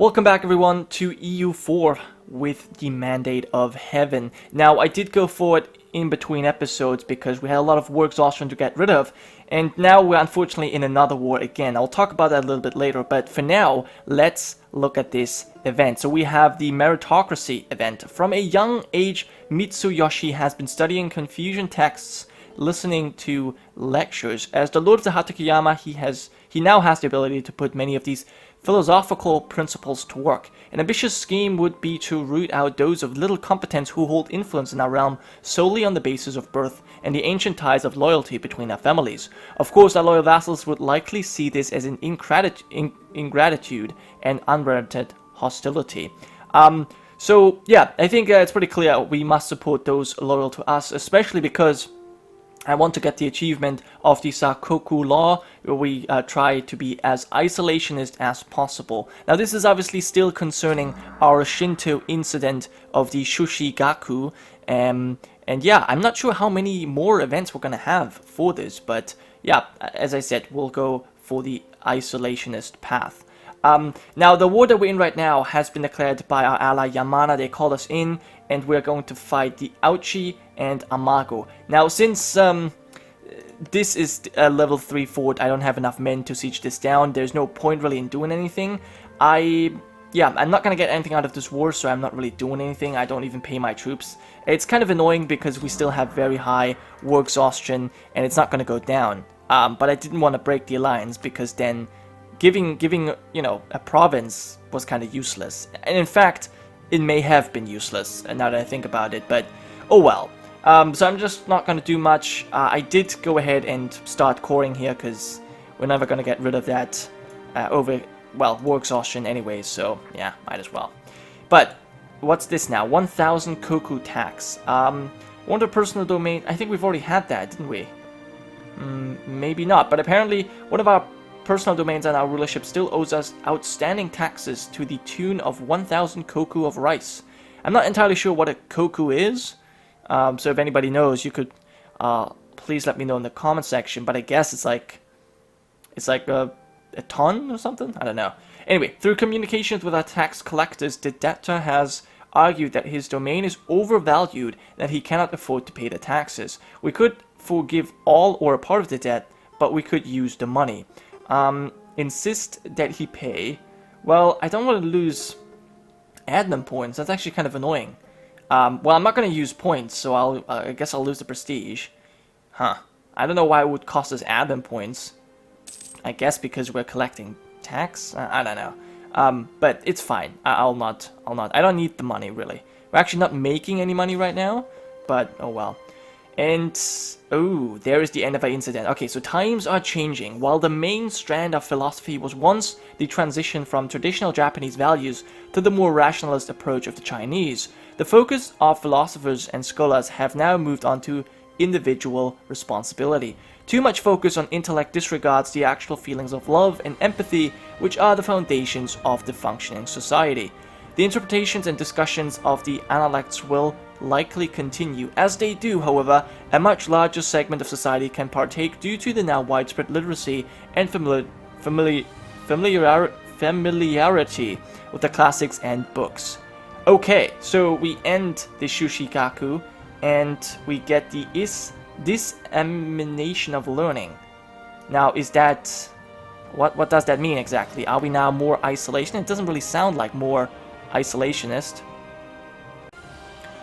Welcome back everyone to EU4 with the Mandate of Heaven. Now I did go forward in between episodes because we had a lot of war exhaustion to get rid of, and now we're unfortunately in another war again. I'll talk about that a little bit later, but for now let's look at this event. So we have the meritocracy event. From a young age, Mitsuyoshi has been studying Confucian texts, listening to lectures. As the Lord of the Hatakeyama, he now has the ability to put many of these philosophical principles to work. An ambitious scheme would be to root out those of little competence who hold influence in our realm solely on the basis of birth and the ancient ties of loyalty between our families. Of course, our loyal vassals would likely see this as an ingratitude and unwarranted hostility. So yeah, I think it's pretty clear we must support those loyal to us, especially because I want to get the achievement of the Sakoku law, where we try to be as isolationist as possible. Now this is obviously still concerning our Shinto incident of the Shushigaku, and yeah, I'm not sure how many more events we're going to have for this, but yeah, as I said, we'll go for the isolationist path. Now the war that we're in right now has been declared by our ally Yamana. They called us in, and we're going to fight the Auchi and Amago. Now since this is a level 3 fort, I don't have enough men to siege this down. There's no point really in doing anything. I'm not gonna get anything out of this war, so I'm not really doing anything. I don't even pay my troops. It's kind of annoying because we still have very high war exhaustion and it's not gonna go down. But I didn't want to break the alliance because then giving you know, a province was kind of useless. And in fact, it may have been useless now that I think about it, but oh well. So I'm just not going to do much. I did go ahead and start coring here because we're never going to get rid of that war exhaustion anyways, so yeah, might as well. But what's this now? 1000 koku tax. Wonder personal domain. I think we've already had that, didn't we? Maybe not, but apparently one of our personal domains and our rulership still owes us outstanding taxes to the tune of 1000 koku of rice. I'm not entirely sure what a koku is, so if anybody knows, you could please let me know in the comment section, but I guess it's like a ton or something? I don't know. Anyway, through communications with our tax collectors, the debtor has argued that his domain is overvalued and that he cannot afford to pay the taxes. We could forgive all or a part of the debt, but we could use the money. Insist that he pay. Well, I don't want to lose admin points. That's actually kind of annoying. Well, I'm not going to use points, so I guess I'll lose the prestige. Huh. I don't know why it would cost us admin points. I guess because we're collecting tax? I don't know. But it's fine. I'll not. I don't need the money, really. We're actually not making any money right now, but oh well. And, oh, there is the end of our incident. Okay, so times are changing. While the main strand of philosophy was once the transition from traditional Japanese values to the more rationalist approach of the Chinese, the focus of philosophers and scholars have now moved on to individual responsibility. Too much focus on intellect disregards the actual feelings of love and empathy, which are the foundations of the functioning society. The interpretations and discussions of the analects will likely continue. As they do, however, a much larger segment of society can partake due to the now widespread literacy and familiarity with the classics and books. Okay, so we end the Shushigaku and we get the dissemination of learning. Now, is that... What does that mean exactly? Are we now more isolation? It doesn't really sound like more isolationist.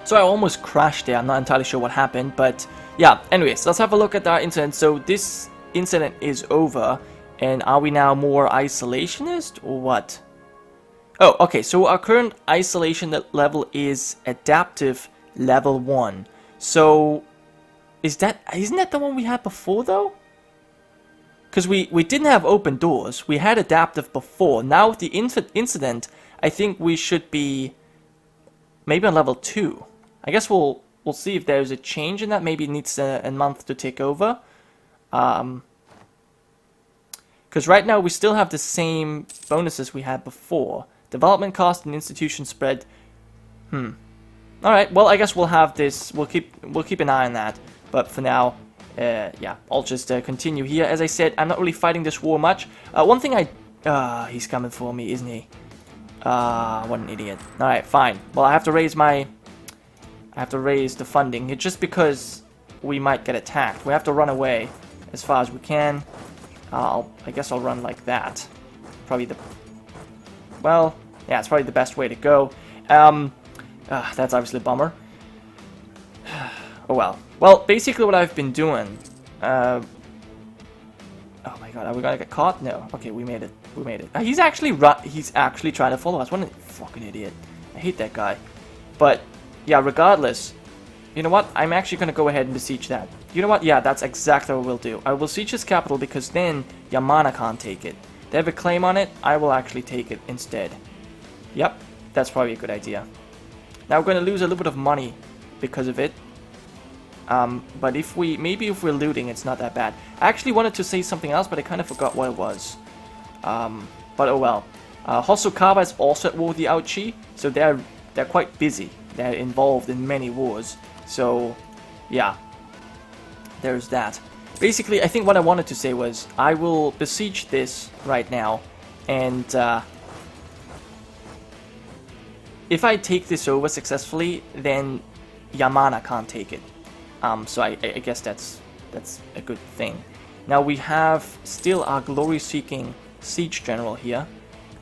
So I almost crashed there. I'm not entirely sure what happened, but yeah, anyways, let's have a look at our incident. So this incident is over, and are we now more isolationist or what? Oh, okay, so our current isolation level is adaptive level 1. So isn't that the one we had before though? Because we didn't have open doors. We had adaptive before. Now with the incident, I think we should be maybe on level 2. I guess we'll see if there's a change in that. Maybe it needs a month to take over. Because right now we still have the same bonuses we had before. Development cost and institution spread. Alright, well I guess we'll have this. We'll keep an eye on that. But for now, yeah, I'll just continue here. As I said, I'm not really fighting this war much. One thing he's coming for me, isn't he? What an idiot. Alright, fine. Well, I have to raise the funding. It's just because we might get attacked. We have to run away as far as we can. I guess I'll run like that. Probably well, yeah, it's probably the best way to go. That's obviously a bummer. Oh well. Well, basically what I've been doing... oh my god, are we gonna get caught? No. Okay, we made it. We made it. He's actually trying to follow us. What a fucking idiot. I hate that guy. But, yeah, regardless... You know what? I'm actually gonna go ahead and besiege that. You know what? Yeah, that's exactly what we'll do. I will siege his capital because then Yamana can't take it. They have a claim on it, I will actually take it instead. Yep, that's probably a good idea. Now we're going to lose a little bit of money because of it. But maybe if we're looting, it's not that bad. I actually wanted to say something else, but I kind of forgot what it was. But oh well. Hosokawa is also at war with the Aochi, so they're quite busy. They're involved in many wars. So, yeah. There's that. Basically, I think what I wanted to say was, I will besiege this right now, and if I take this over successfully, then Yamana can't take it. So I guess that's a good thing. Now we have still our glory-seeking siege general here,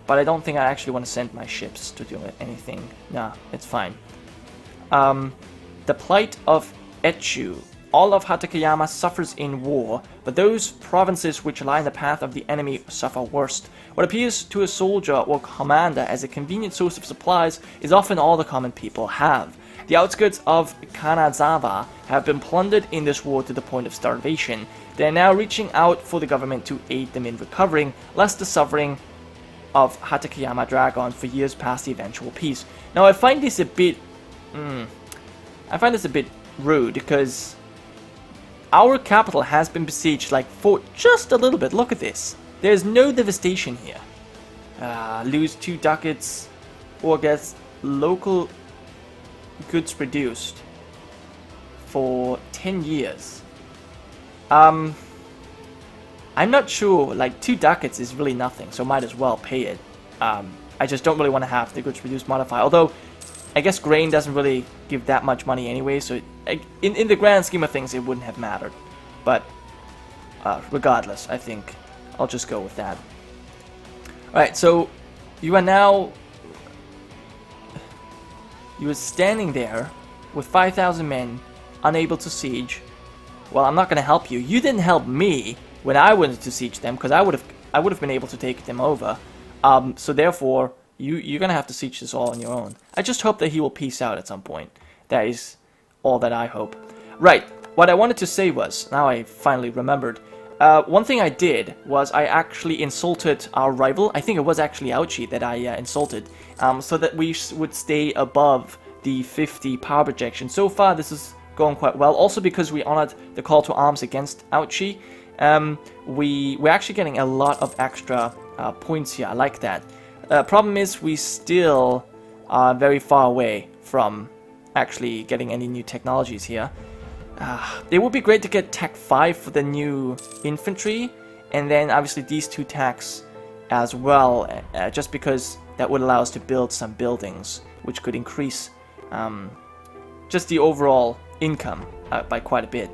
but I don't think I actually want to send my ships to do anything. Nah, it's fine. The plight of Echu. All of Hatakeyama suffers in war, but those provinces which lie in the path of the enemy suffer worst. What appears to a soldier or commander as a convenient source of supplies is often all the common people have. The outskirts of Kanazawa have been plundered in this war to the point of starvation. They are now reaching out for the government to aid them in recovering, lest the suffering of Hatakeyama drag on for years past the eventual peace. Now I find this a bit... rude, because... our capital has been besieged, like, for just a little bit. Look at this. There's no devastation here. Lose 2 ducats or gets local goods produced for 10 years. I'm not sure, like, 2 ducats is really nothing, so might as well pay it. I just don't really want to have the goods produced modify, although I guess grain doesn't really give that much money anyway, so in the grand scheme of things, it wouldn't have mattered. But regardless, I think I'll just go with that. Alright, so you are standing there with 5,000 men, unable to siege. Well, I'm not going to help you. You didn't help me when I wanted to siege them, because I would have been able to take them over. So therefore, you're going to have to siege this all on your own. I just hope that he will peace out at some point. That is all that I hope. Right, what I wanted to say was, now I finally remembered, one thing I did was I actually insulted our rival. I think it was actually Aochi that I insulted, so that we would stay above the 50 power projection. So far, this is going quite well. Also because we honored the call to arms against Aochi, we're actually getting a lot of extra points here. I like that. Problem is, we still are very far away from actually getting any new technologies here. It would be great to get Tech 5 for the new infantry, and then obviously these 2 techs as well, just because that would allow us to build some buildings, which could increase just the overall income by quite a bit.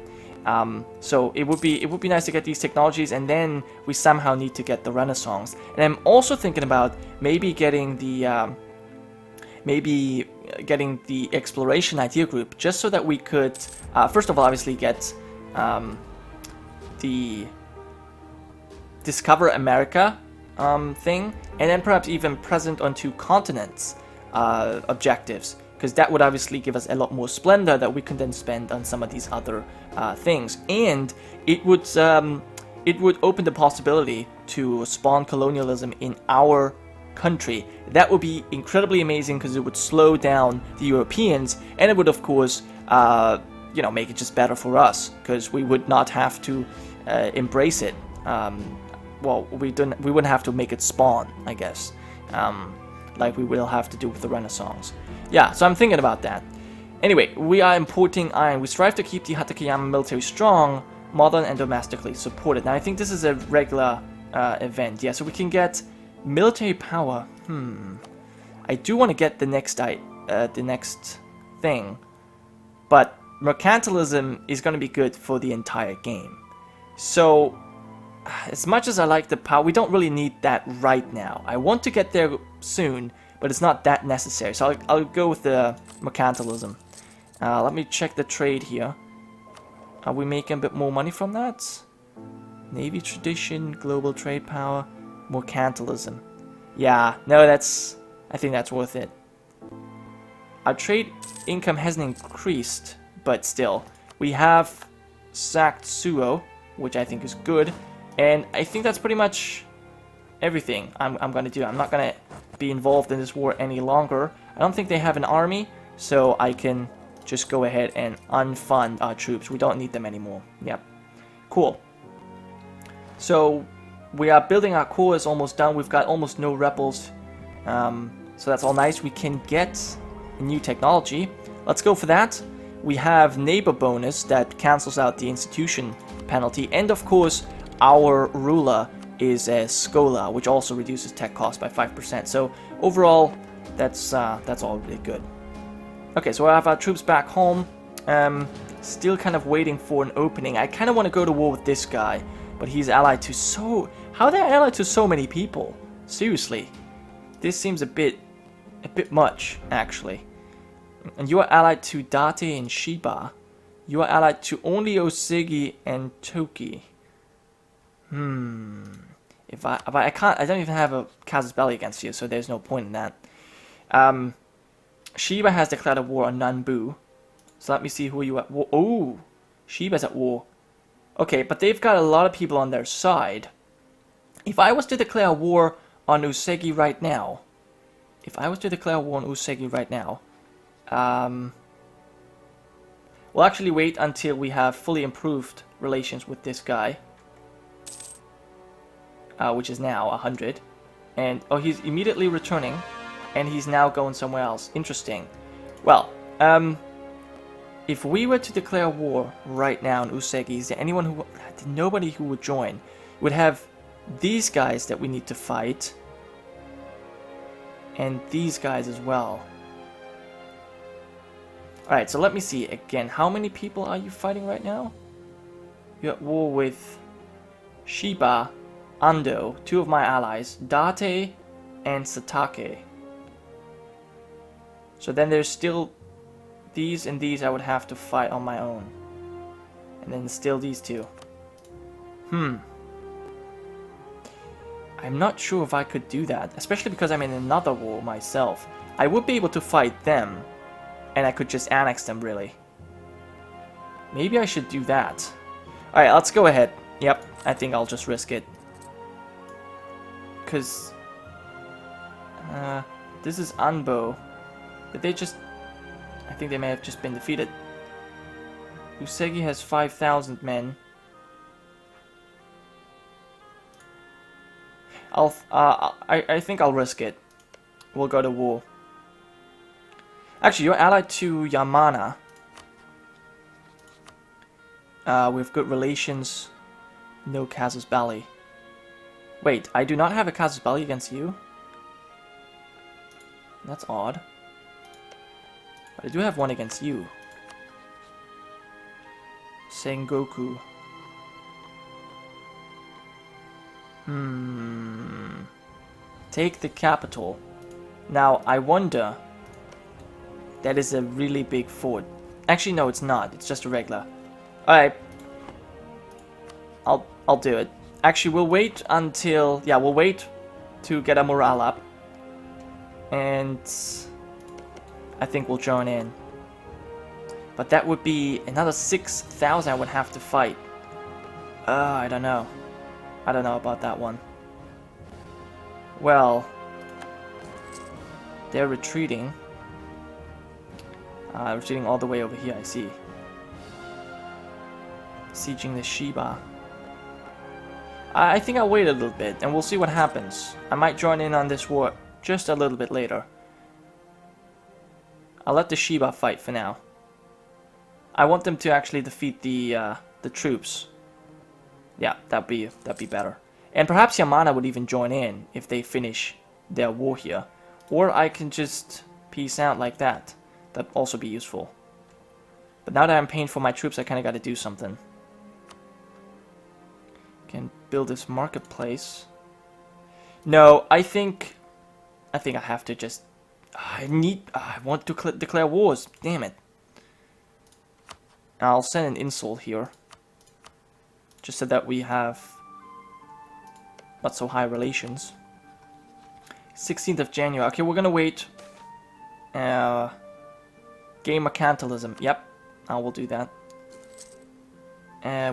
So it would be nice to get these technologies, and then we somehow need to get the Renaissance. And I'm also thinking about maybe getting the exploration idea group, just so that we could first of all obviously get the Discover America thing, and then perhaps even present on 2 continents objectives, because that would obviously give us a lot more splendor that we can then spend on some of these other things, and it would open the possibility to spawn colonialism in our country. That would be incredibly amazing, because it would slow down the Europeans, and it would of course make it just better for us, because we would not have to embrace it. Well, we wouldn't have to make it spawn, I guess, like we will have to do with the Renaissance. Yeah, so I'm thinking about that. Anyway, we are importing iron. We strive to keep the Hatakeyama military strong, modern, and domestically supported. Now, I think this is a regular event. Yeah, so we can get military power. I do want to get the next thing, but mercantilism is going to be good for the entire game. So, as much as I like the power, we don't really need that right now. I want to get there soon, but it's not that necessary. So I'll go with the mercantilism. Let me check the trade here. Are we making a bit more money from that? Navy tradition, global trade power, mercantilism. Yeah, no, I think that's worth it. Our trade income hasn't increased, but still. We have sacked Suo, which I think is good. And I think that's pretty much everything I'm going to do. I'm not going to be involved in this war any longer. I don't think they have an army, so I can just go ahead and unfund our troops. We don't need them anymore. Yep. Cool. So we are building our core is almost done. We've got almost no rebels. So that's all nice. We can get a new technology. Let's go for that. We have neighbor bonus that cancels out the institution penalty. And of course, our ruler is a Schola, which also reduces tech cost by 5%. So overall, that's all really good. Okay, so I have our troops back home. Still kind of waiting for an opening. I kind of want to go to war with this guy, but he's allied to how are they allied to so many people? Seriously, this seems a bit much, actually. And you are allied to Date and Shiba. You are allied to only Osegi and Toki. I don't even have a casus belli against you, so there's no point in that. Shiba has declared a war on Nanbu. So let me see who you are at war. Oh, Shiba's at war. Okay, but they've got a lot of people on their side. If I was to declare a war on Usegi right now, we'll actually wait until we have fully improved relations with this guy. Which is now 100. And, oh, he's immediately returning. And he's now going somewhere else. Interesting. Well, if we were to declare war right now in Usegi, is there anyone who... Nobody who would join. We'd have these guys that we need to fight. And these guys as well. Alright, so let me see. Again, how many people are you fighting right now? You're at war with Shiba, Ando, two of my allies, Date and Satake. So then there's still these and these I would have to fight on my own. And then still these two. I'm not sure if I could do that, especially because I'm in another war myself. I would be able to fight them, and I could just annex them, really. Maybe I should do that. Alright, let's go ahead. Yep, I think I'll just risk it. Because... this is Anbo. Did they just... I think they may have just been defeated. Usegi has 5,000 men. I think I'll risk it. We'll go to war. Actually, you're allied to Yamana. We have good relations. No casus belli. Wait, I do not have a casus belli against you? That's odd. But I do have one against you. Sengoku. Take the capital. Now, I wonder... That is a really big fort. Actually, no, it's not. It's just a regular. Alright. I'll do it. Actually, we'll wait until... Yeah, we'll wait to get a morale up. And... I think we'll join in. But that would be another 6,000 I would have to fight. I don't know. I don't know about that one. Well... They're retreating. Retreating all the way over here, I see. Sieging the Shiba. I think I'll wait a little bit, and we'll see what happens. I might join in on this war just a little bit later. I'll let the Shiba fight for now. I want them to actually defeat the troops. Yeah, that'd be better. And perhaps Yamana would even join in if they finish their war here. Or I can just peace out like that. That'd also be useful. But now that I'm paying for my troops, I kind of got to do something. Can build this marketplace. No, I think I have to just... I want to declare wars. Damn it. I'll send an insult here. Just so that we have not so high relations. 16th of January. Okay, we're gonna wait. Game mercantilism. Yep, I will do that.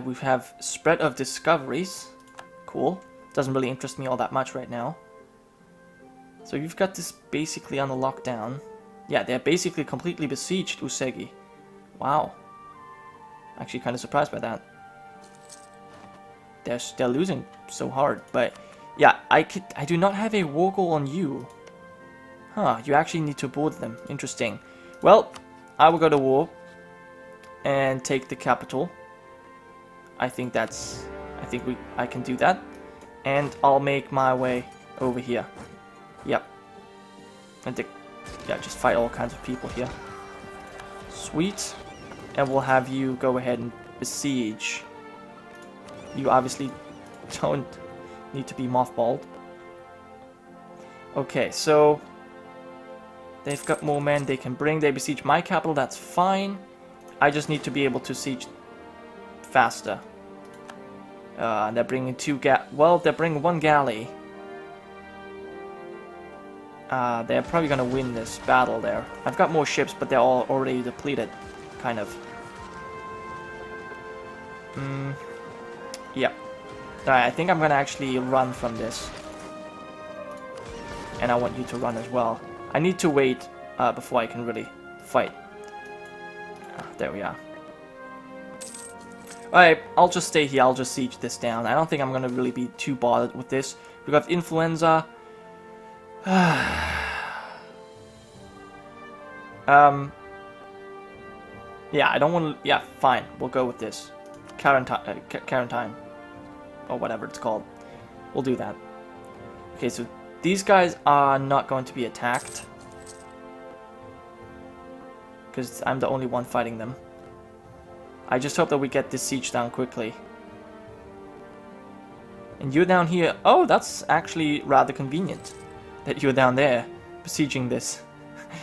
We have spread of discoveries. Cool. Doesn't really interest me all that much right now. So you've got this basically on the lockdown. Yeah, they're basically completely besieged Usagi. Wow. Actually kind of surprised by that. They're losing so hard, but yeah, I do not have a war goal on you. Huh, you actually need to board them. Interesting. Well, I will go to war and take the capital. I think I can do that. And I'll make my way over here. Yep. And yeah, just fight all kinds of people here. Sweet. And we'll have you go ahead and besiege. You obviously don't need to be mothballed. Okay, so they've got more men they can bring. They besiege my capital, that's fine. I just need to be able to siege faster. They're bringing they're bringing one galley. They're probably gonna win this battle there. I've got more ships, but they're all already depleted, kind of. Yeah. Alright, I think I'm gonna actually run from this. And I want you to run as well. I need to wait before I can really fight. There we are. Alright, I'll just stay here. I'll just siege this down. I don't think I'm gonna really be too bothered with this. We got influenza. Yeah, I don't want to... Yeah, fine. We'll go with this. Quarantine. Or whatever it's called. We'll do that. Okay, so these guys are not going to be attacked. Because I'm the only one fighting them. I just hope that we get this siege down quickly. And you're down here. Oh, that's actually rather convenient. That you're down there, besieging this.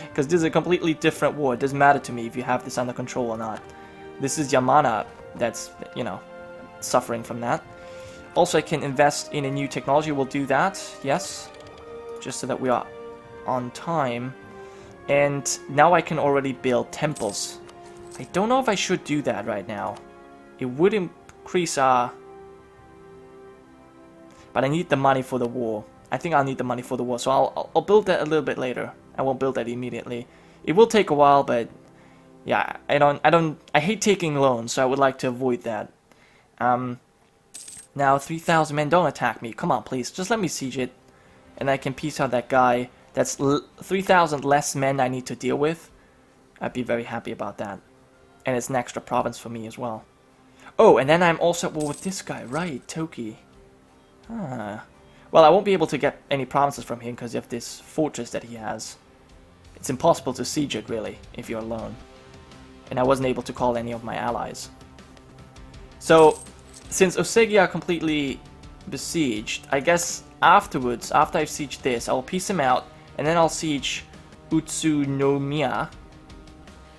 Because this is a completely different war. It doesn't matter to me if you have this under control or not. This is Yamana that's, you know, suffering from that. Also, I can invest in a new technology. We'll do that, yes. Just so that we are on time. And now I can already build temples. I don't know if I should do that right now. It would increase our... But I need the money for the war. I think I'll need the money for the war, so I'll build that a little bit later. I won't build that immediately. It will take a while, but yeah, I hate taking loans, so I would like to avoid that. Now 3,000 men, don't attack me. Come on, please, just let me siege it, and I can peace out that guy. That's 3,000 less men I need to deal with. I'd be very happy about that, and it's an extra province for me as well. Oh, and then I'm also at war with this guy, right? Toki. Well, I won't be able to get any provinces from him because of this fortress that he has. It's impossible to siege it, really, if you're alone. And I wasn't able to call any of my allies. So, since Usagi are completely besieged, I guess afterwards, after I've sieged this, I'll peace him out, and then I'll siege Utsunomiya,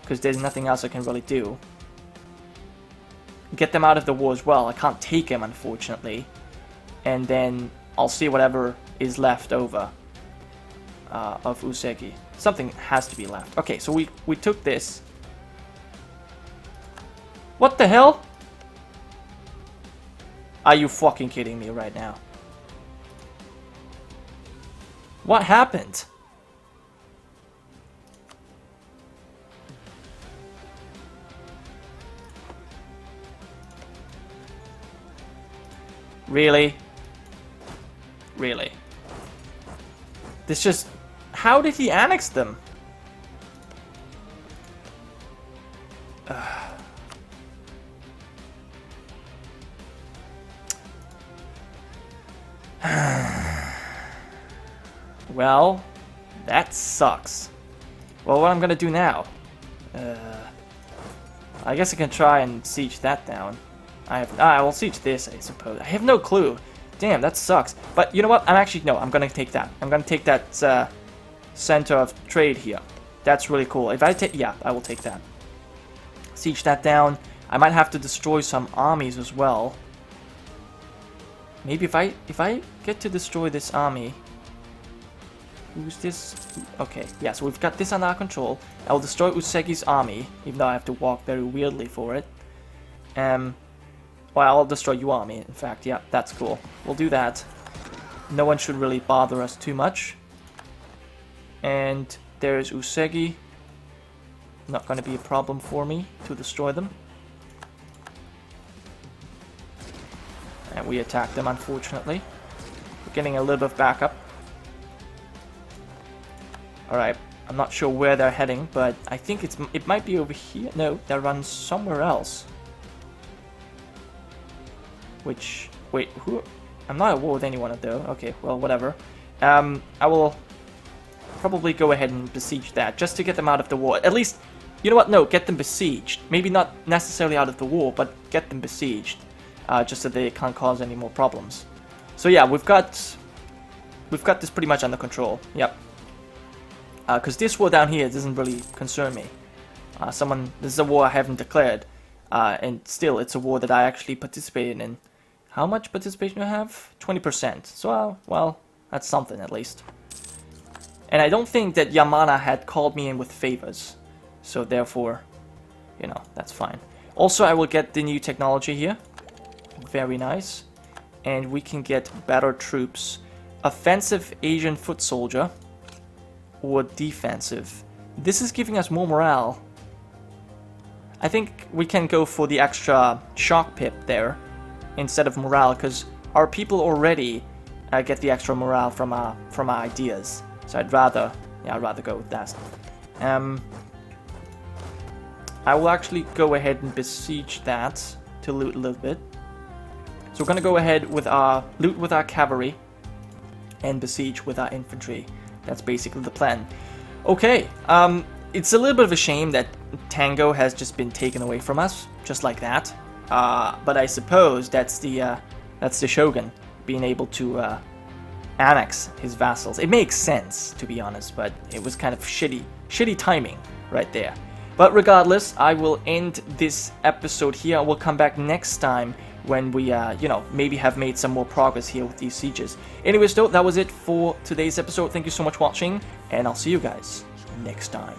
because there's nothing else I can really do. Get them out of the war as well. I can't take him, unfortunately. And then I'll see whatever is left over of Usagi. Something has to be left. Okay, so we took this. What the hell? Are you fucking kidding me right now? What happened? Really? Really? This just... How did he annex them? Well, That sucks. Well, what I'm gonna do now? I guess I can try and siege that down. I will siege this, I suppose. I have no clue. Damn, that sucks. But you know what? I'm gonna take that. I'm gonna take that center of trade here. That's really cool. If I take, yeah, I will take that. Siege that down. I might have to destroy some armies as well. Maybe if I get to destroy this army. Who's this? Okay, yeah, so we've got this under our control. I will destroy Usegi's army, even though I have to walk very weirdly for it. Well, I'll destroy your army, in fact, yeah, that's cool. We'll do that. No one should really bother us too much. And there's Usegi. Not going to be a problem for me to destroy them. And we attack them, unfortunately. We're getting a little bit of backup. Alright, I'm not sure where they're heading, but I think it might be over here. No, they run somewhere else. Which, wait, who? I'm not at war with anyone though. Okay, well, whatever. I will probably go ahead and besiege that, just to get them out of the war. At least, you know what, no, get them besieged. Maybe not necessarily out of the war, but get them besieged. Just so they can't cause any more problems. So yeah, we've got this pretty much under control. Yep. Because this war down here doesn't really concern me. This is a war I haven't declared, and still, it's a war that I actually participated in. How much participation do I have? 20%. So, well, that's something at least. And I don't think that Yamana had called me in with favors, so therefore, you know, that's fine. Also, I will get the new technology here. Very nice. And we can get better troops. Offensive Asian foot soldier. Or defensive. This is giving us more morale. I think we can go for the extra shock pip there instead of morale, because our people already get the extra morale from our ideas. So I'd rather go with that. I will actually go ahead and besiege that to loot a little bit. So we're gonna go ahead with our loot with our cavalry and besiege with our infantry. That's basically the plan. Okay, it's a little bit of a shame that Tango has just been taken away from us, just like that. But I suppose that's the Shogun being able to annex his vassals. It makes sense, to be honest, but it was kind of shitty timing right there. But regardless, I will end this episode here. We'll come back next time when we, you know, maybe have made some more progress here with these sieges. Anyways, though, that was it for today's episode. Thank you so much for watching, and I'll see you guys next time.